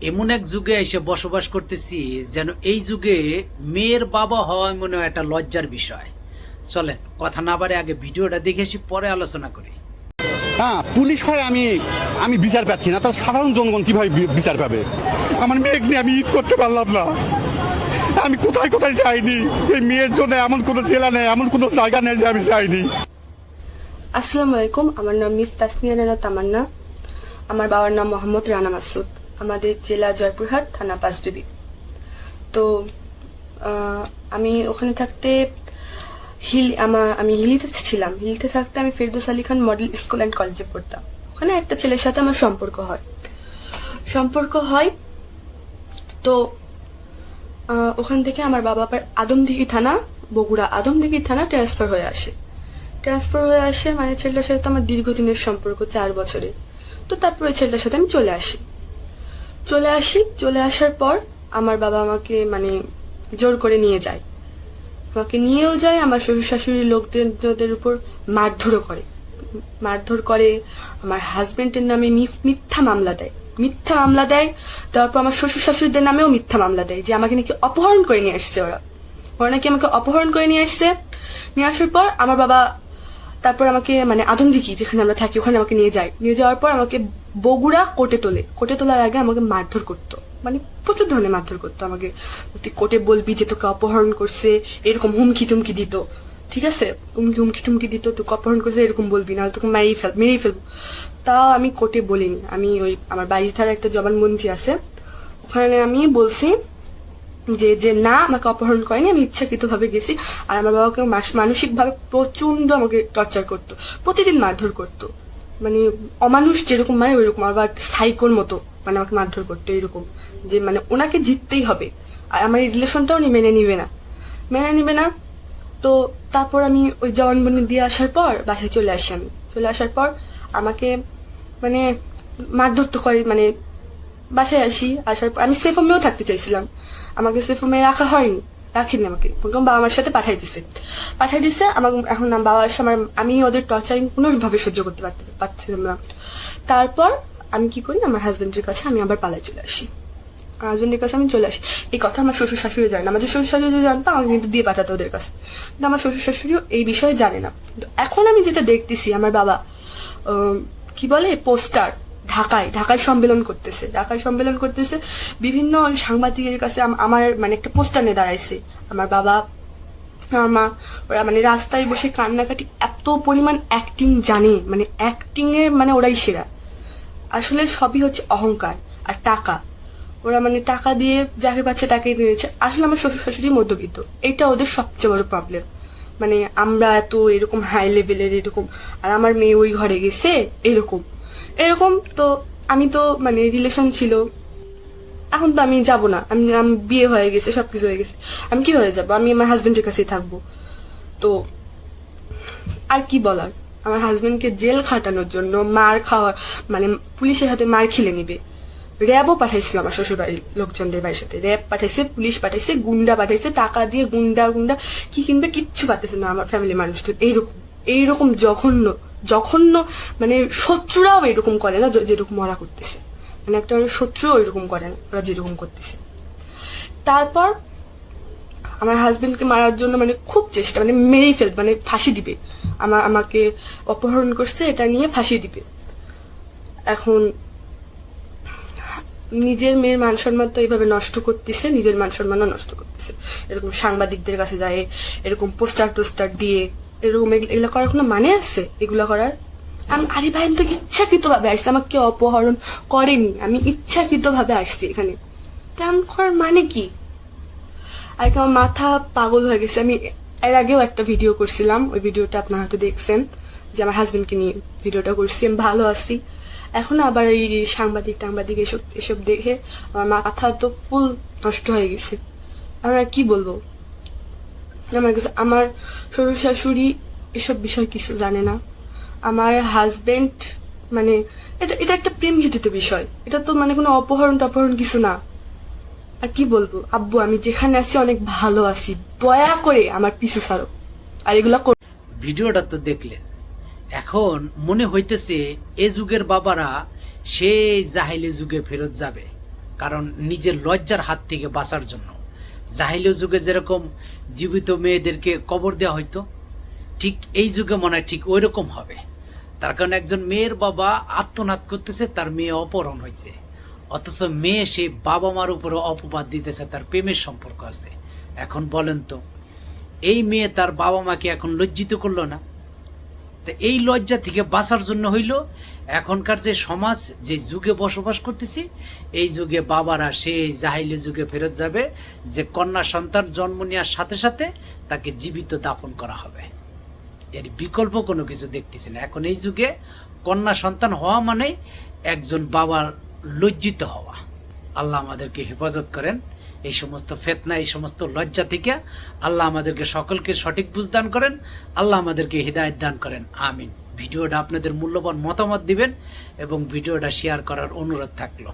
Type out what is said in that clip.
এমন এক যুগে এসে বসবাস করতেছি যেন এই যুগে মেয়ের বাবা হওয়া মনে হয় একটা লজ্জার বিষয়। চলেন কথা না বাড়ে আগে ভিডিওটা দেখে আসি, পরে আলোচনা করি। হ্যাঁ, পুলিশ হয় আমি আমি বিচার পাচ্ছি না, তার সাধারণ জনগণ কিভাবে বিচার পাবে? আমার মেয়েকে নিয়ে আমি ঈদ করতে পারলাম না। আমি কোথায় কোথায় যাইনি, এই মেয়ের জন্য এমন কোনো জেলা নেই, এমন কোনো জায়গা নেই যে আমি যাইনি। আসসালামু আলাইকুম, আমার নাম মিস তাসনিয়া রানা তামান্না। আমার বাবার নাম মোহাম্মদ রানা মাসুদ। আমাদের জেলা জয়পুরহাট, থানা পাঁচবিবি। তো আমি ওখানে থাকতে আমি হিলিতে ছিলাম। হিলিতে থাকতে আমি Ferdous Ali Khan model school and কলেজে পড়তাম। ওখানে একটা ছেলের সাথে আমার সম্পর্ক হয়। তো ওখান থেকে আমার বাবা আবার আদমদিঘি থানা, বগুড়া আদমদিঘি থানা ট্রান্সফার হয়ে আসে। মানে ছেলেটার সাথে তো আমার দীর্ঘদিনের সম্পর্ক, 4 বছরে। তো তারপর ওই ছেলেটার সাথে আমি চলে আসার পর আমার বাবা আমাকে মানে জোর করে নিয়ে যায়। নিয়েও যায়, আমার শ্বশুর শাশুড়ির লোকদের উপর মারধর করে। আমার হাজবেন্ডের নামে মিথ্যা মামলা দেয়। তারপর আমার শ্বশুর শাশুড়িদের নামেও মিথ্যা মামলা দেয় যে আমাকে নাকি অপহরণ করে নিয়ে আসছে। ওরা নাকি আমাকে অপহরণ করে নিয়ে আসার পর আমার বাবা তারপর আমাকে মানে আদমদিঘি যেখানে আমরা থাকি ওখানে আমাকে নিয়ে যাওয়ার পর আমাকে বগুড়া কোর্টে তোলার আগে আমাকে মারধর করতো, মানে প্রচুর ধরনের মারধর করতো আমাকে। তুই কোর্টে বলবি যে তোকে অপহরণ করছে, এরকম হুমকি টুমকি দিত। ঠিক আছে, হুমকি টুমকি দিত, তোকে অপহরণ করছে এরকম বলবি না, তোকে মেরেই ফেলবো। তাও আমি কোর্টে বলিনি। আমি ওই আমার 22 ধারা একটা জবানবন্দি আছে, ওখানে আমি বলছি যে না, আমাকে অপহরণ করেনি, আমি ইচ্ছাকৃত ভাবে গেছি। আর আমার বাবাকে মানসিক ভাবে প্রচন্ড আমাকে টর্চার করতো, প্রতিদিন মারধর করতো। মানে অমানুষ যেরকম মানে ওইরকম, আবার সাইকোর মতো মানে আমাকে মারধর করতো এরকম, যে মানে ওনাকে জিততেই হবে, আর আমার এই রিলেশনটাও মেনে নিবে না। তো তারপর আমি ওই জবানবন্দি দিয়ে আসার পর বাসায় চলে আসার পর আমাকে মানে মারধর তো করে। মানে বাসায় আসার পর আমি সেফ হোমেও থাকতে চাইছিলাম, আমাকে সেফ হোমে রাখেনি আমাকে বাবা আমার সাথে পাঠাই দিছে আমাকে। এখন বাবার সামনে আমি ওদের টর্চারিং কোনোভাবে সহ্য করতে পারছিলাম না। তারপর আমি কি করি, আমার হাজবেন্ডের কাছে আমি আবার পালায় চলে আসি। এই কথা আমার শ্বশুর শাশুড়ি জানে না। আমাদের শ্বশুর শাশুড়ি জানতো আমাকে কিন্তু দিয়ে পাঠাতো ওদের কাছে, কিন্তু আমার শ্বশুর শাশুড়িও এই বিষয়ে জানে না। এখন আমি যেটা দেখতেছি, আমার বাবা কি বলে পোস্টার ঢাকায় সম্মেলন করতেছে, বিভিন্ন সাংবাদিকের কাছে আমার মানে একটা পোস্টার নিয়ে দাঁড়াইছে। আমার বাবা আমার মা ওরা মানে রাস্তায় বসে কান্নাকাটি, এত পরিমাণ অ্যাক্টিং জানে, মানে অ্যাক্টিং এর মানে ওরাই সেরা। আসলে সবই হচ্ছে অহংকার আর টাকা। ওরা মানে টাকা দিয়ে যাকে পাচ্ছে তাকেই নিয়েছে। আসলে আমার শ্বশুর শাশুড়ি মধ্যবিত্ত, এটা ওদের সবচেয়ে বড় প্রবলেম। মানে আমরা এত এরকম হাই লেভেলের এরকম, আর আমার মেয়ে ওই ঘরে গেছে এরকম। তো আমি তো মানে রিলেশন ছিল, এখন তো আমি যাব না। আমি বিয়ে হয়ে গেছে, সবকিছু হয়ে গেছে, আমি কি হয়ে যাবো? আমি আমার হাজবেন্ডের কাছেই থাকবো। তো আর কি বলার, আমার হাজবেন্ডকে জেল খাটানোর জন্য মার খাওয়ার মানে পুলিশের হাতে মার খিলে নিবে। র্যাবও পাঠাইছিল আমার শ্বশুর বাড়ির লোকজনদের বাড়ির সাথে, র্যাব পাঠাইছে, পুলিশ পাঠাইছে, গুন্ডা পাঠাইছে, টাকা দিয়ে গুন্ডা কি কিনবে কিচ্ছু পাঠাইছে না আমার ফ্যামিলি মানুষদের। এইরকম জঘন্য মানে শত্রুরাও এরকম করে না যেরকম ওরা করতেছে। মানে একটা শত্রুও এরকম করে না ওরা যেরকম করতেছে। তারপর আমার হাজবেন্ডকে মারার জন্য মানে খুব চেষ্টা, মানে মেরেই ফেলবে, মানে ফাঁসি দিবে। আমাকে অপহরণ করছে এটা নিয়ে ফাঁসি দিবে। এখন নিজের মেয়ের মান সম্মান তো এইভাবে নষ্ট করতেছে, নিজের মান সম্মানও নষ্ট করতেছে। এরকম সাংবাদিকদের কাছে যায়, এরকম পোস্টার দিয়ে এরকম এগুলো করার কোনো মানে আছে? এগুলো করার আরে ভাই, আমি তো ইচ্ছাকৃত ভাবে আসছি, আমাকে অপহরণ করেনি, আমি ইচ্ছাকৃত ভাবে আসছি এখানে। তেমন করার মানে কি? আর আমার মাথা পাগল হয়ে গেছে। আমি এর আগেও একটা ভিডিও করছিলাম, ওই ভিডিওটা আপনারা হয়তো দেখছেন, যে আমার হাজবেন্ডকে নিয়ে ভিডিওটা করছি। আমি ভালো আছি, এখন আবার এই সাংবাদিক এসব দেখে আমার মাথা তো ফুল নষ্ট হয়ে গেছে। আমি আর কি বলবো? আমার শ্বশুর শাশুড়ি এসব বিষয় কিছু জানে না। আমার হাজবেন্ড মানে এটা একটা প্রেম ঘটিত বিষয়, এটা তো মানে কোনো অপহরণ কিছু না। আর কি বলবো আব্বু, আমি যেখানে আছি অনেক ভালো আছি, দয়া করে আমার পিছু ছাড়ো। আর এগুলা ভিডিওটা তো দেখলেন, এখন মনে হইতেছে এ যুগের বাবারা সেই জাহিলি যুগে ফেরত যাবে। কারণ নিজের লজ্জার হাত থেকে বাঁচার জন্য। জাহিলীয় যুগে যেরকম জীবিত মেয়েদেরকে কবর দেওয়া হইতো, ঠিক এই যুগে মনে হয় ঠিক ওই রকম হবে। তার কারণ একজন মেয়ের বাবা আত্মনাদ করতেছে, তার মেয়ে অপহরণ হয়েছে, অথচ মেয়ে সে বাবা মার উপরে অপবাদ দিতেছে তার প্রেমের সম্পর্ক আছে। এখন বলেন তো, এই মেয়ে তার বাবা মাকে এখন লজ্জিত করলো না? তো এই লজ্জা থেকে বাঁচার জন্য হইল এখনকার যে সমাজ, যে যুগে বসবাস করতেছি, এই যুগে বাবারা সেই জাহিলি যুগে ফেরত যাবে, যে কন্যা সন্তান জন্ম নেওয়ার সাথে সাথে তাকে জীবিত দাফন করা হবে। এর বিকল্প কোনো কিছু দেখতেছি না। এখন এই যুগে কন্যা সন্তান হওয়া মানে একজন বাবার লজ্জিত হওয়া। আল্লাহ আমাদেরকে হেফাজত করেন এই সমস্ত ফিতনা, এই সমস্ত লজ্জা থেকে। আল্লাহ আমাদেরকে সকলকে সঠিক বুঝ দান করেন, আল্লাহ আমাদেরকে হিদায়াত দান করেন, আমিন। ভিডিওটা আপনাদের মূল্যবান মতামত দিবেন এবং ভিডিওটা শেয়ার করার অনুরোধ থাকলো।